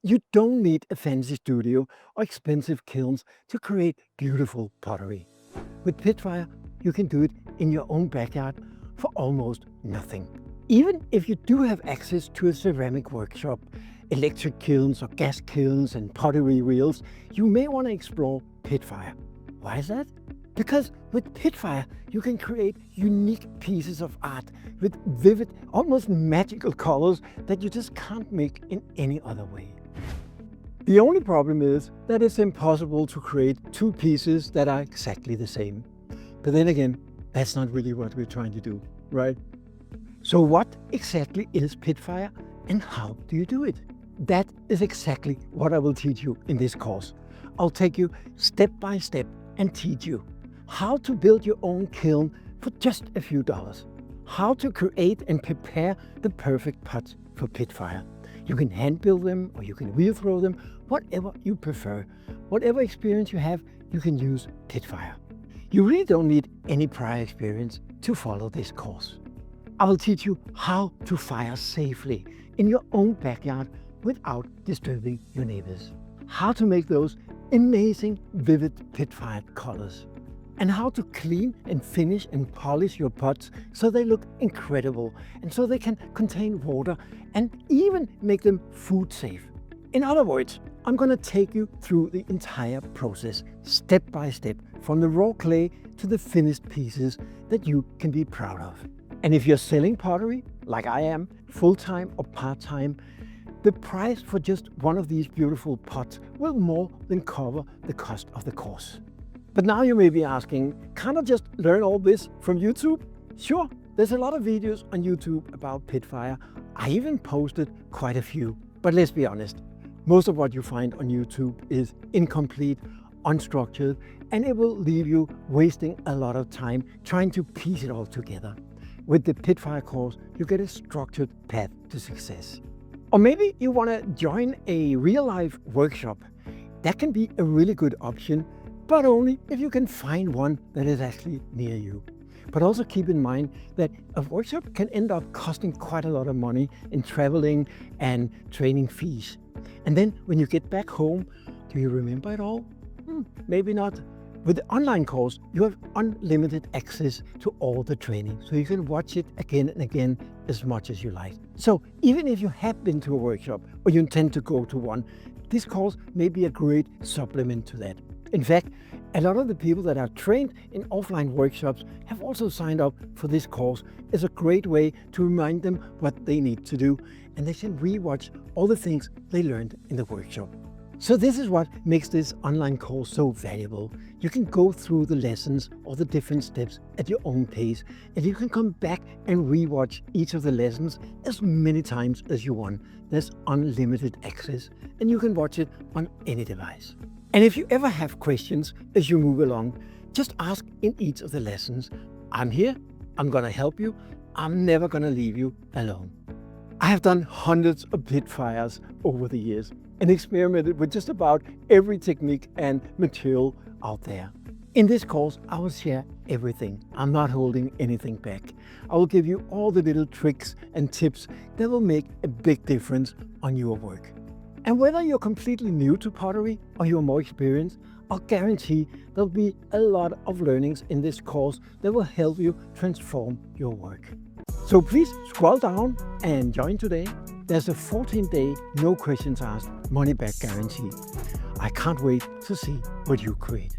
You don't need a fancy studio or expensive kilns to create beautiful pottery. With Pitfire, you can do it in your own backyard for almost nothing. Even if you do have access to a ceramic workshop, electric kilns or gas kilns and pottery reels, you may want to explore Pitfire. Why is that? Because with Pitfire, you can create unique pieces of art with vivid, almost magical colors that you just can't make in any other way. The only problem is that it's impossible to create two pieces that are exactly the same. But then again, that's not really what we're trying to do, right? So what exactly is Pitfire and how do you do it? That is exactly what I will teach you in this course. I'll take you step by step and teach you how to build your own kiln for just a few dollars, how to create and prepare the perfect pots for Pitfire. You can hand build them or you can wheel throw them, whatever you prefer. Whatever experience you have, you can use Pitfire. You really don't need any prior experience to follow this course. I will teach you how to fire safely in your own backyard without disturbing your neighbors, how to make those amazing vivid Pitfire colors, and how to clean and finish and polish your pots so they look incredible and so they can contain water and even make them food safe. In other words, I'm going to take you through the entire process, step by step, from the raw clay to the finished pieces that you can be proud of. And if you're selling pottery, like I am, full-time or part-time, the price for just one of these beautiful pots will more than cover the cost of the course. But now you may be asking, can't I just learn all this from YouTube? Sure, there's a lot of videos on YouTube about Pitfire. I even posted quite a few. But let's be honest, most of what you find on YouTube is incomplete, unstructured, and it will leave you wasting a lot of time trying to piece it all together. With the Pitfire course, you get a structured path to success. Or maybe you want to join a real-life workshop. That can be a really good option, but only if you can find one that is actually near you. But also keep in mind that a workshop can end up costing quite a lot of money in traveling and training fees. And then when you get back home, do you remember it all? Maybe not. With the online course, you have unlimited access to all the training, so you can watch it again and again as much as you like. So even if you have been to a workshop or you intend to go to one, this course may be a great supplement to that. In fact, a lot of the people that are trained in offline workshops have also signed up for this course as a great way to remind them what they need to do, and they can rewatch all the things they learned in the workshop. So this is what makes this online course so valuable. You can go through the lessons or the different steps at your own pace, and you can come back and rewatch each of the lessons as many times as you want. There's unlimited access, and you can watch it on any device. And if you ever have questions as you move along, just ask in each of the lessons. I'm here, I'm gonna help you, I'm never gonna leave you alone. I have done hundreds of Pitfires over the years and experimented with just about every technique and material out there. In this course, I will share everything. I'm not holding anything back. I will give you all the little tricks and tips that will make a big difference on your work. And whether you're completely new to pottery or you're more experienced, I'll guarantee there'll be a lot of learnings in this course that will help you transform your work. So please scroll down and join today. There's a 14-day, no questions asked, money-back guarantee. I can't wait to see what you create.